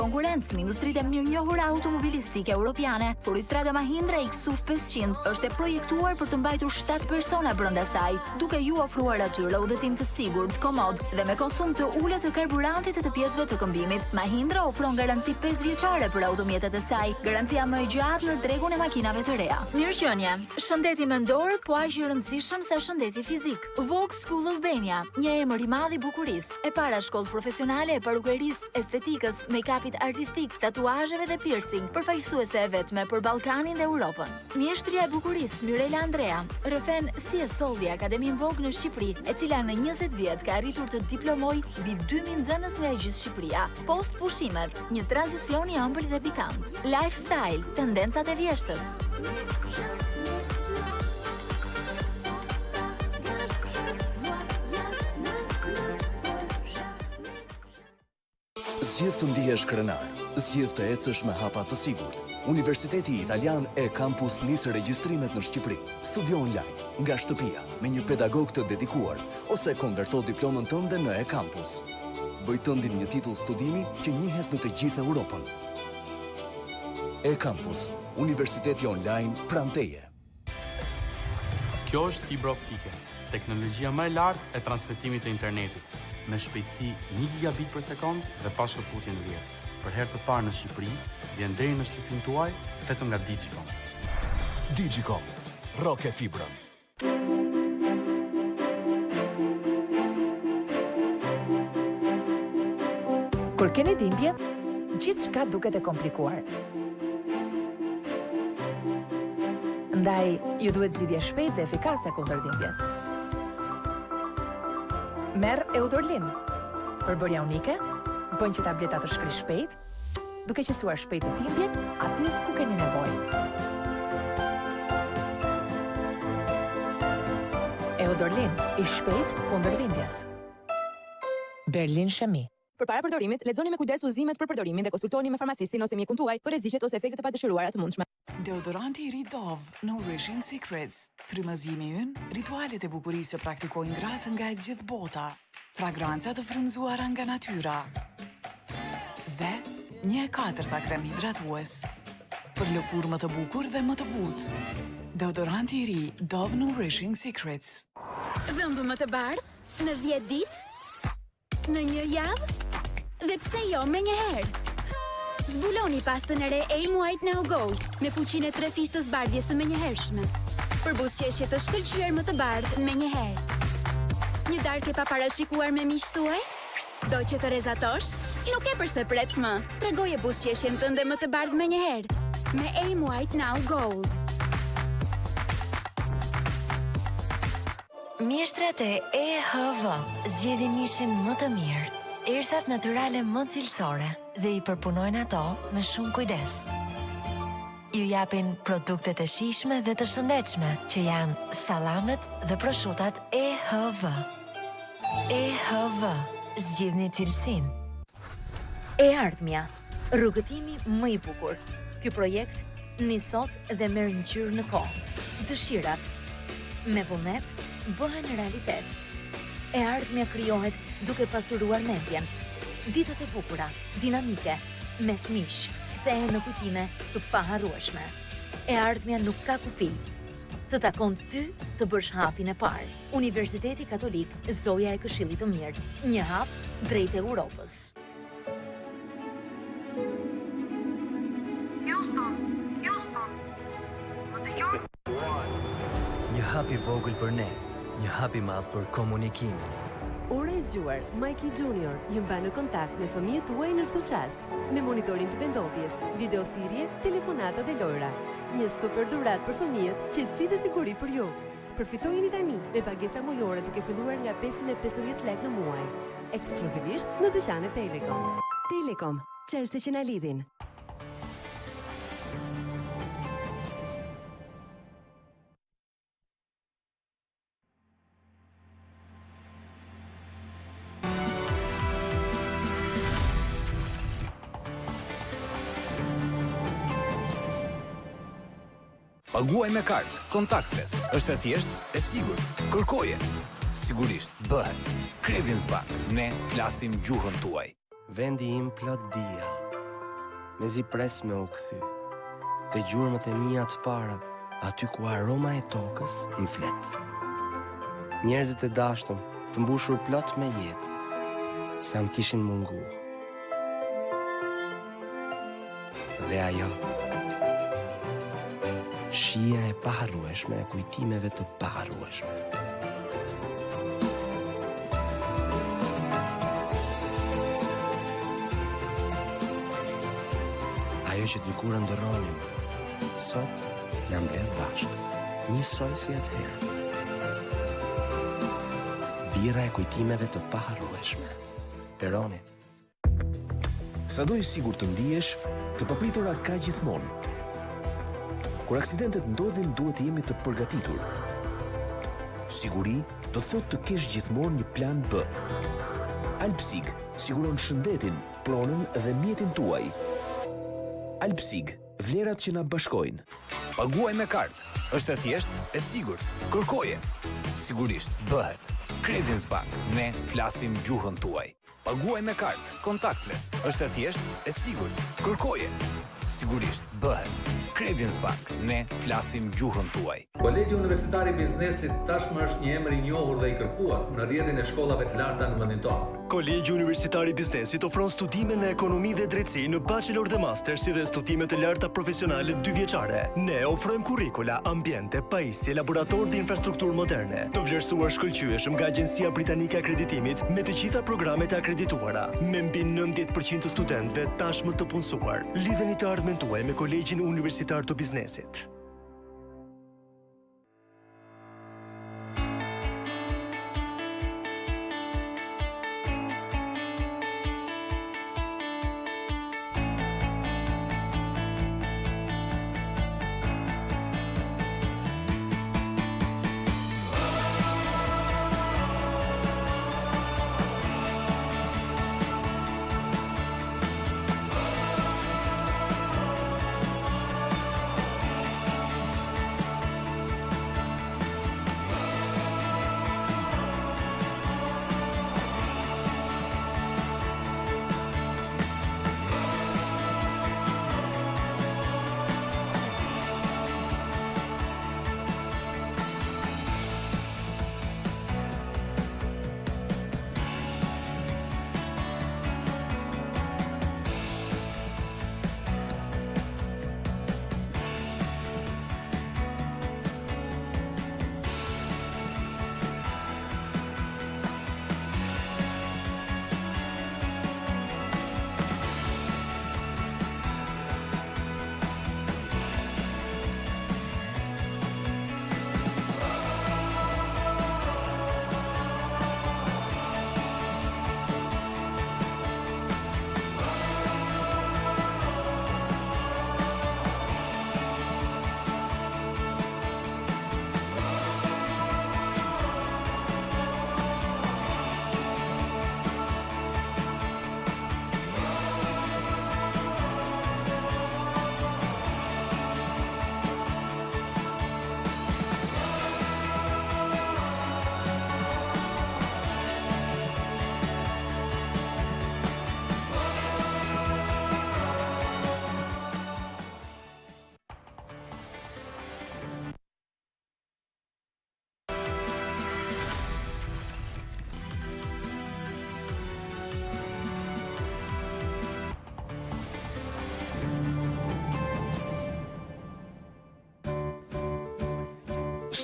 konkurrencë me industritë e mirënjohura automobilistike europiane, Furistrada Mahindra XUV 500 është e projektuar për të mbajtur 7 persona brenda saj, duke ju ofruar atyre udhëtim të sigurt, komod dhe me konsum të ulët të karburantit e të pjesëve të këmbimit. Mahindra ofron garanci 5 vjeçare për automjetet e saj, garancia më e gjatë në tregun e makinave të reja. Mirëqenie, shëndeti mendor po aq i rëndësishëm sa shëndeti fizik. Vogue School Albania, një emër i madh i bukurisë, e para shkollë profesionale e parukerisë, estetikës, make-upit artistik, tatuazheve dhe piercing, përfaqësuese e vetme për Ballkanin dhe Europën. Mjeshtria e bukurisë Mirela Andrea rrëfen si e solli Akademin Vogue në Shqipëri, e cila në 20 vjet ka arritur të diplomoj mbi 2000 nxënës nga gjithë Shqipëria. Post pushimet, një tranzicion i ëmbël dhe pikant. Lifestyle, tendencat e vjeshtës. Zgjidh të ndihesh krenar, zgjidh të ecësh me hapa të sigurt. Universiteti Italian e Campus nisë regjistrimet në Shqipëri. Studio online, nga shtëpia, me një pedagog të dedikuar, ose konverto diplomën tënde në e-Campus. Bëj tëndin një titull studimi që njihet në të gjithë Europën. E-Campus, universiteti online pranë teje. Kjo është fibra optike, teknologjia më e lartë e transmetimit të internetit, me shpejtësi 1 gigabit për sekond dhe pa shkëputje në rrjet. Për herë të parë në Shqipëri, vjen deri në shtëpinë tuaj vetëm nga Digicom. Digicom, roke fibrën. Kur keni dhimbje, gjithçka duket e komplikuar. Ndaj, ju duhet zgjidhje shpejtë dhe efikase kundër dhimbjes. Merr Eudorlin. Përbërja unike bën që tableta të shkrijë shpejt, duke qetësuar shpejt dhimbjen aty ku keni nevojë. Eudorlin, i shpejt kundër dhimbjes. Berlin Shemi. Përpara përdorimit, lexoni me kujdes udhëzimet për përdorimin dhe konsultoni me farmacistin ose mjekun tuaj për rreziqet ose efektet e padëshiruara të mundshme. Deodoranti i ri Dove Nourishing Secrets. Frymëzimi ynë, ritualet e bukurisë që praktikojnë gratë nga e gjithë bota. Fragranca të frymëzuara nga natyra. Dhe 1/4 krem hidratues. Për lëkurë më të bukur dhe më të butë. Deodoranti i ri Dove Nourishing Secrets. Dhëmbë më të bardhë, në 10 ditë, në 1 javë, dhe pse jo me një herë. Zbuloni pastën e re Aim White Now Gold me fuqinë e 3 fish të zbardhjes së menjëhershme. Për buzëqeshje të shkëlqyer më të bardhë menjëherë. Një darkë e paparashikuar me miqtë tuaj? Do që të rrezatosh? Nuk e përse pret më. Tregoje buzëqeshjen tënde më të bardhë menjëherë me Aim White Now Gold. Mjeshtrat e EHV zgjedhin mishin më të mirë, erësat natyrale më cilësore dhe i përpunojnë ato me shumë kujdes. Ju japin produktet e shijshme dhe të shëndetshme që janë sallamet dhe proshutat EHV. EHV, zgjidhni cilësinë. E ardhmja, rrugëtimi më i bukur. Ky projekt nis sot dhe merr ngjyrë në kohë. Dëshirat me vullnet bëhen realitet. E ardhmja krijohet duke pasuruar mendjen. Ditët e bukura, dinamike, mes mish, kthehen në kujtime të paharrueshme. E ardhmja nuk ka kufi. Të takon ty të bësh hapin e parë. Universiteti Katolik Zoja e Këshillit të Mirë. Një hap drejt Europës. Një hap i vogël për ne, një hap i madh për komunikimin. Ora e zgjuar, Mikey Junior ju mban në kontakt me fëmijët tuaj në çdo çast, me monitorim të vendodhjes, videothirrje, telefonata dhe lojra. Një super dhuratë për fëmijët, qetësi dhe siguri për ju. Përfitojeni tani me pagesa mujore duke filluar nga 550 lekë në muaj. Ekskluzivisht në dyqanet Telekom. Telekom, çështë që na lidhin. Paguaj me kartë, kontaktless, është e thjeshtë, e sigurt. Kërkoje. Sigurisht bëhet. Credence Bank, ne flasim gjuhën tuaj. Vendi im plot dia. me zi pres me u kthy. Te gjurmët e mia të para, aty ku aroma e tokës më flet. Njerëzit e dashtëm, të mbushur plot me jetë, sa më kishin munguar. Dhe ajo, shija e paharrueshme e kujtimeve të paharrueshme. Ajo që dikur ndërronim, sot na mbledh bashkë, njësoj si atëherë. Bira e kujtimeve të paharrueshme. Peroni. Sado i sigur të ndihesh, të papritura ka gjithmonë. Kur aksidentet ndodhin, duhet të jemi të përgatitur. Siguri do të thotë të kesh gjithmonë një plan B. Alpsig siguron shëndetin, pronën dhe mjetin tuaj. Alpsig, vlerat që na bashkojnë. Paguaj me kartë. Është e thjeshtë, e sigurt. Kërkoje. Sigurisht bëhet. Credence Bank. Ne flasim gjuhën tuaj. Paguaj me kartë. Contactless. Është e thjeshtë, e sigurt. Kërkoje. Sigurisht bëhet. Credence Bank. Ne flasim gjuhën tuaj. Kolegji Universitar i Biznesit tashmë është një emër i njohur dhe i kërkuar në rrjetin e shkollave të larta në vendin tonë. Kolegji Universitar i Biznesit ofron studime në ekonomi dhe drejtësi në bachelor dhe master, si dhe studime të larta profesionale 2 vjeçare. Ne ofrojmë kurrikula, ambiente, pajisje, laborator dhe infrastrukturë moderne, të vlerësuar shkëlqyeshëm nga Agjencia Britanike e Akreditimit me të gjitha programet e akredituara, me mbi 90% të studentëve tashmë të punësuar. Lidheni të ardhmen tuaj me Kolegjin Universitar të Biznesit.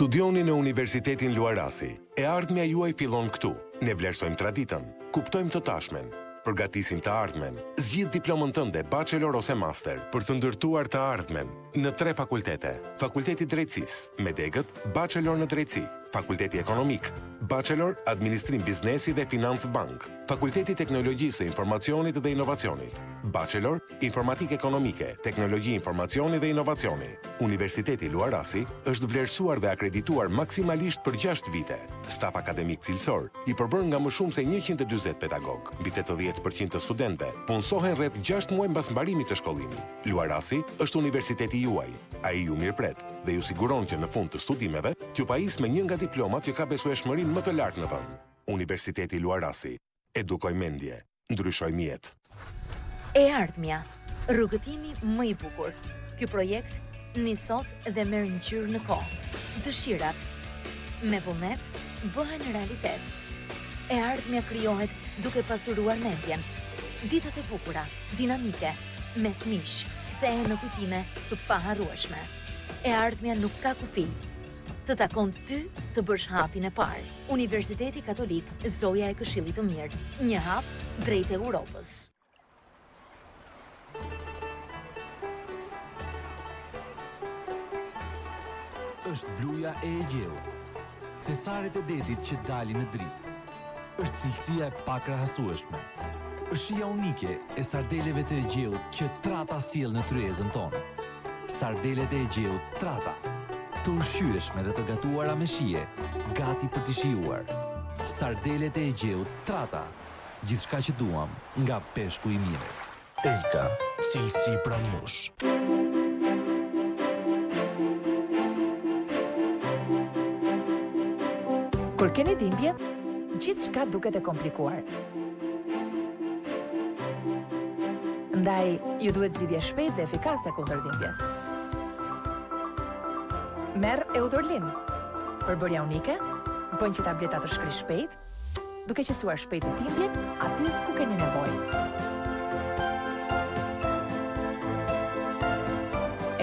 Studioni në Universitetin Luarasi. E ardhmja juaj fillon këtu. Ne vlerësojmë traditën, kuptojmë të tashmen, përgatisim të ardhmen. Zgjidh diplomën tënde bachelor ose master për të ndërtuar të ardhmen në 3 fakultete. Fakulteti Drejtësisë, me degët bachelor në drejtësi. Fakulteti Ekonomik, bachelor Administrim Biznesi dhe Financë Bank. Fakulteti Teknologjisë së Informacionit dhe Inovacionit, bachelor Informatikë Ekonomike, Teknologji Informacioni dhe Inovacioni. Universiteti Luarasi është vlerësuar dhe akredituar maksimalisht për 6 vite. Staf akademik cilësor i përbërë nga më shumë se 140 pedagog. Mbi 80% të studentëve punësohen rreth 6 muaj mbas mbarimit të shkollimit. Luarasi është universiteti juaj. Ai ju mirëpret dhe ju siguron që në fund të studimeve t'ju pajis me një nga diplomat që ka besueshmërinë më të lartë në vend. Universiteti Luarasi. Edukoj mendje, ndryshoj jetë. E ardhmja. Rrugëtimi më i bukur. Ky projekt nis sot dhe merr ngjyrë në kohë. Dëshirat me vullnet bëhen realitet. E ardhmja krijohet duke pasuruar mendjen. Ditët e bukura, dinamike, mes mish, kthehen në kujtime të paharrueshme. E ardhmja nuk ka kufi. Të takon ty të bësh hapin e parë. Universiteti Katolik Zoja e Këshillit të Mirë. Një hap drejt Europës. Është bluja e Egjeu. Thesaret e detit që dalin në dritë. Është cilësia e pakrahasueshme. Është shija unike e sardeleve të Egjeut që Trata sjell në tryezën tonë. Sardelet e Egjeut Trata. Të ushqyeshme dhe të gatuara me shije, gati për të shijuar. Sardelet e Egjeut Trata. Gjithçka që duam nga peshku i mirë. Elka, cilësi pranë jush. Kur keni dhimbje, gjithçka duket e komplikuar. Ndaj, ju duhet zgjidhje shpejt dhe efikase kundër dhimbjes. Merr Eudorlin. Përbërja unike bën që tableta të shkrijë shpejt, duke qetësuar shpejt dhimbjen aty ku keni nevojë.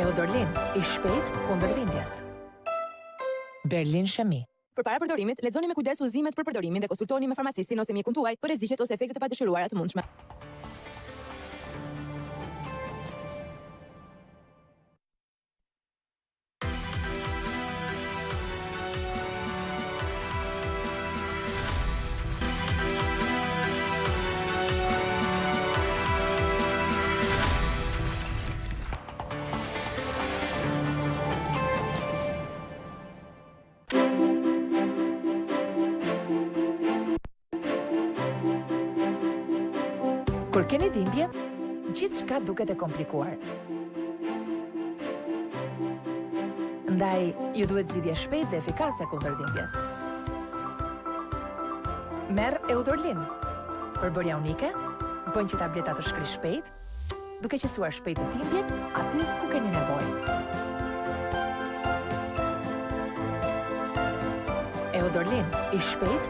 Eudorlin, i shpejt kundër dhimbjes. Berlin Shemi. Përpara përdorimit, lexoni me kujdes udhëzimet për përdorimin dhe konsultoni me farmacistin ose mjekun tuaj për rreziqet ose efektet e padëshiruara të mundshme. Kur keni dhimbje, gjithçka duket e komplikuar. Ndaj, ju duhet zgjidhje shpejt dhe efikase kundër dhimbjes. Merr Eudorlin. Përbërja unike bën që tableta të shkrijë shpejt, duke qetësuar shpejt dhimbjen aty ku keni nevojë. Eudorlin, i shpejt